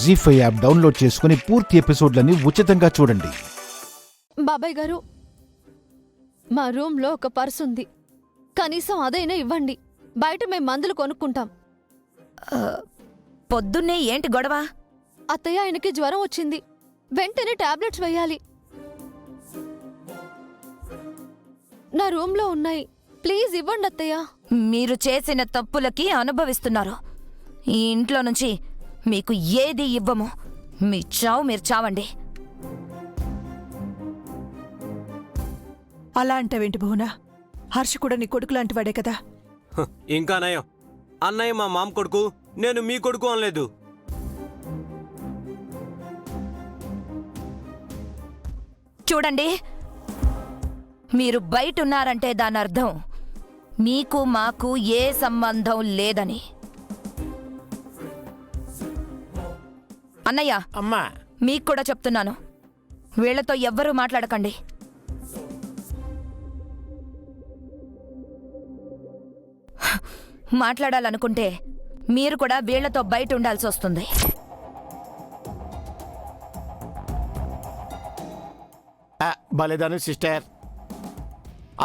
జీ5 app download చేసుకుని పూర్తి ఎపిసోడ్లని ఉచితంగా చూడండి. బాబాయ్ గారు, మా రూమ్లో ఒక పర్స్ ఉంది. కనీసం అదైనా ఇవ్వండి. బయట మేం మందులు కొనుక్కుంటాం. పొద్దున్నే ఏంటి గొడవ? అత్తయ్య, ఆయనకి జ్వరం వచ్చింది. వెంటనే టాబ్లెట్స్ వేయాలి. నా రూమ్లో ఉన్నాయి. ప్లీజ్ ఇవ్వండి అత్తయ్య. మీరు చేసిన తప్పులకి అనుభవిస్తున్నారు. ఈ ఇంట్లో నుంచి మీకు ఏది ఇవ్వము. మీ చావు మీరు చావండి. అలా అంటావేంటి భువనా? హర్ష కూడా నీ కొడుకు లాంటివాడే కదా. ఇంకా నయం, అన్నయ్య మా మామ కొడుకు, నేను మీ కొడుకు అనలేదు. చూడండి, మీరు బయటున్నారంటే దాని అర్థం మీకు మాకు ఏ సంబంధం లేదని. అన్నయ్య, అమ్మా, మీకు కూడా చెప్తున్నాను, వీళ్లతో ఎవ్వరూ మాట్లాడకండి. మాట్లాడాలనుకుంటే మీరు కూడా వీళ్లతో బయట ఉండాల్సి వస్తుంది. భలేదాను సిస్టర్,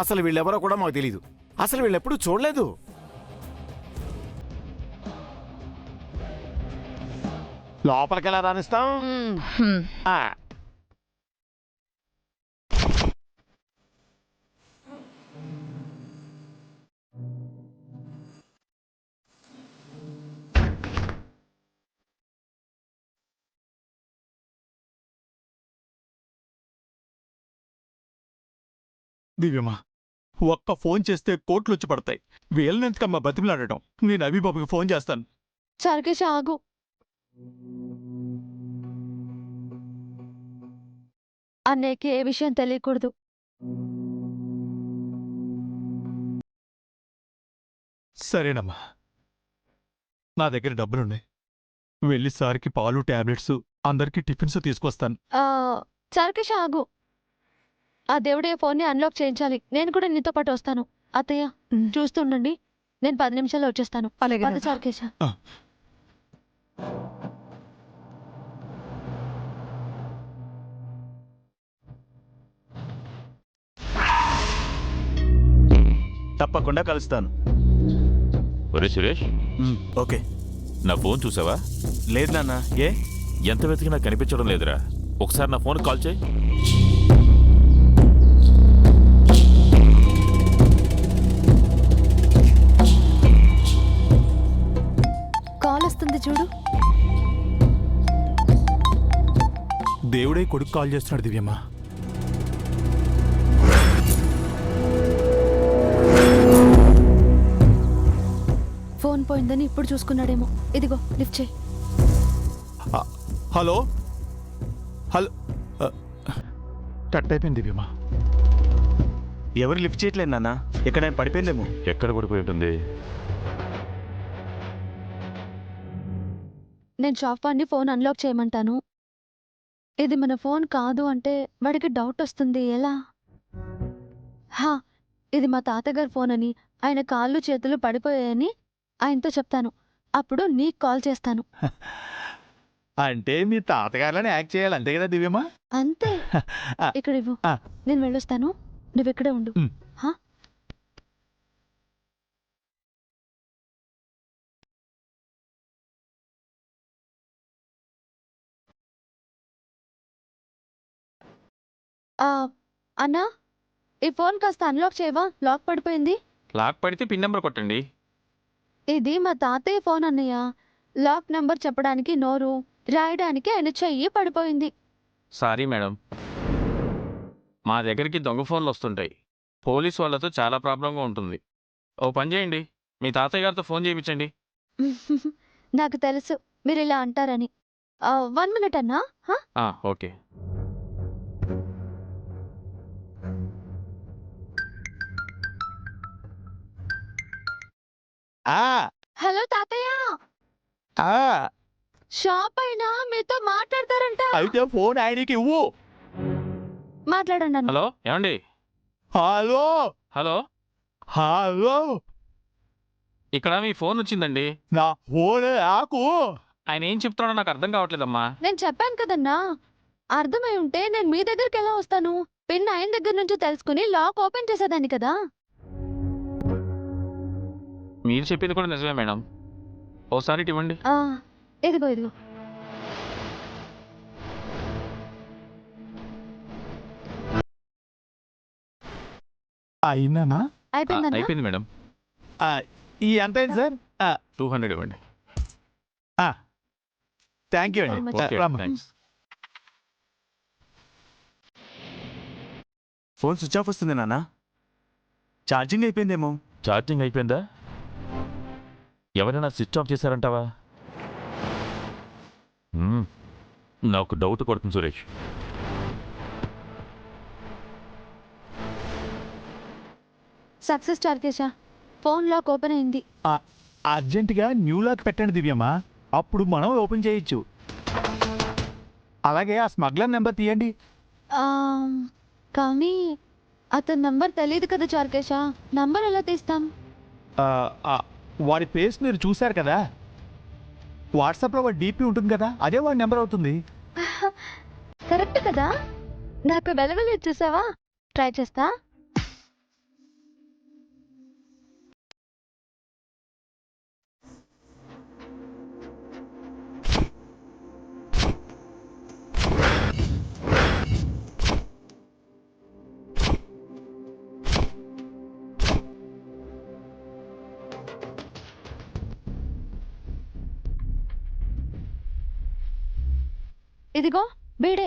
అసలు వీళ్ళెవరో కూడా మాకు తెలీదు. అసలు వీళ్ళెప్పుడు చూడలేదు. లోపలికి ఎలా రానిస్తాం? దివ్యమ్మా, ఒక్క ఫోన్ చేస్తే కోట్లు వచ్చి పడతాయి. వీళ్ళనెందుకమ్మా బతిమలాడటం? నేను అభిబాబుకి ఫోన్ చేస్తాను. చారుకేశ, ఆగు. అన్నయ్యకి ఏ విషయం తెలియకూడదు. సరేనమ్మా, నా దగ్గర డబ్బులున్నాయి. వెళ్ళి సార్కి పాలు, టాబ్లెట్స్, అందరికీ టిఫిన్స్ తీసుకొస్తాను. చారుకేశ, ఆగు. ఆ దేవుడే ఫోన్ని అన్లాక్ చేయించాలి. నేను కూడా నీతో పాటు వస్తాను. అత్తయ్య, చూస్తుండండి. నేను 10 నిమిషాల్లో వచ్చేస్తాను. అలాగే పద చారుకేశ. తప్పకుండా కలుస్తాను. ఒరే సురేష్, ఓకే. నా ఫోన్ చూసావా? లేదు నాన్న. ఏ? ఎంత వెతికినా కనిపించడం లేదురా. ఒకసారి నా ఫోన్ కాల్ చేయి. కాల్ వస్తుంది చూడు. దేవుడే కొడుకు కాల్ చేస్తున్నాడు దివ్యమ్మా. ఫోన్ పోయిందని ఇప్పుడు చూసుకున్నాడేమో. ఇదిగో, లిఫ్ట్ చేయి. హలో హలో, కట్ అయిపోయింది దివ్యమ్మా. ఎవరు లిఫ్ట్ చేయట్లేదు నాన్న. ఎక్కడైనా పడిపోయిందేమో. ఎక్కడ పడిపోయి ఉంటుంది? నేను షాప్ వాడిని ఫోన్ అన్లాక్ చేయమంటాను. ఇది మన ఫోన్ కాదు అంటే వాడికి డౌట్ వస్తుంది. ఎలా? ఇది మా తాతగారి ఫోన్ అని, ఆయన కాళ్ళు చేతులు పడిపోయాయని ఆయనతో చెప్తాను. అప్పుడు నీకు కాల్ చేస్తాను. అంటే మీ తాతగారిని యాక్ట్ చేయాలి, అంతే కదా దివ్యమ్మా? అంతే. ఇక్కడ ఇవ్వు, నేను వెళ్ళొస్తాను. నువ్వు ఇక్కడే ఉండు. అన్నా, ఈ ఫోన్ కాస్త అన్లాక్ చేయవా? లాక్ పడిపోయింది. లాక్ పడితే పిన్ నెంబర్ కొట్టండి. ఇది మా తాతయ్య ఫోన్ అన్నయ్య. లాక్ నంబర్ చెప్పడానికి నోరు, రాయడానికి ఆయన చెయ్యి పడిపోయింది. సారీ మేడం, మా దగ్గరికి దొంగ ఫోన్లు వస్తుంటాయి. పోలీస్ వాళ్ళతో చాలా ప్రాబ్లంగా ఉంటుంది. ఓ పని చేయండి, మీ తాతయ్య గారితో ఫోన్ చేయించండి. నాకు తెలుసు మీరు ఇలా అంటారని. 1 మినిట్ అన్నా. ఓకే. హలో తాతయ్య, షాప్ అయినా మీతో మాట్లాడతారంట. అయితే ఫోన్ ఆయనకి ఇవ్వు. మాట్లాడండి అన్న. హలో, ఏమండి? హలో హలో, హలో, ఇక్కడ మీ ఫోన్ వచ్చిందండి. నా ఫోన్ నాకు ఆయన ఏం చెప్తున్నాడో నాకు అర్థం కావట్లేదమ్మా. నేను చెప్పాను కదన్నా, అర్థమై ఉంటే నేను మీ దగ్గరికి ఎలా వస్తాను? పిన్ ఆయన దగ్గర నుంచి తెలుసుకుని లాక్ ఓపెన్ చేసేదాన్ని కదా. మీరు చెప్పింది కూడా నిజమే మేడం. ఓసారి ఇటు ఇవ్వండి. ఆ, ఇదిగో ఇదిగో. అయినానా అయిపోయిందన్నా? అయిపోయింది మేడం. ఈ ఎంత అయింది సార్ 200 ఇవ్వండి. థ్యాంక్ యూ Very అండి much. ఓకే రామ్మా. థ్యాంక్స్. ఫోన్ స్విచ్ ఆఫ్ వస్తుంది నాన్న. ఛార్జింగ్ అయిపోయిందేమో. ఛార్జింగ్ అయిపోయిందా? ఎవరైనా స్విచ్ ఆఫ్ చేశారంటావా? నాకు డౌట్ కొడుతుంది సురేష్. సక్సెస్ చార్కేశా, ఫోన్ లాక్ ఓపెన్ అయింది. అర్జెంటుగా న్యూ లాక్ పెట్టండి దివ్యమ్మా, అప్పుడు మనం ఓపెన్ చేయొచ్చు. అలాగే ఆ స్మగ్లర్ నెంబర్ తీయండి. ఆ, కానీ అతని నంబర్ తెలియదు కదా చార్కేశా, నంబర్ ఎలా తీస్తాం? వాడి ఫేస్ మీరు చూశారు కదా, వాట్సాప్లో వాడి డీపీ ఉంటుంది కదా, అదే వాడి నెంబర్ అవుతుంది. కరెక్ట్ కదా, నాకు వెలవలేదు చూసావా? ట్రై చేస్తా. ఇదిగో వీడే,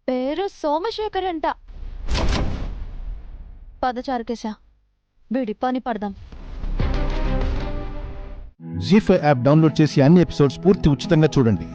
పేరు సోమశేఖర్ అంట. పద చారుకేశా, వీడి పని పడదాం. జీ5 యాప్ డౌన్లోడ్ చేసి అన్ని ఎపిసోడ్స్ పూర్తి ఉచితంగా చూడండి.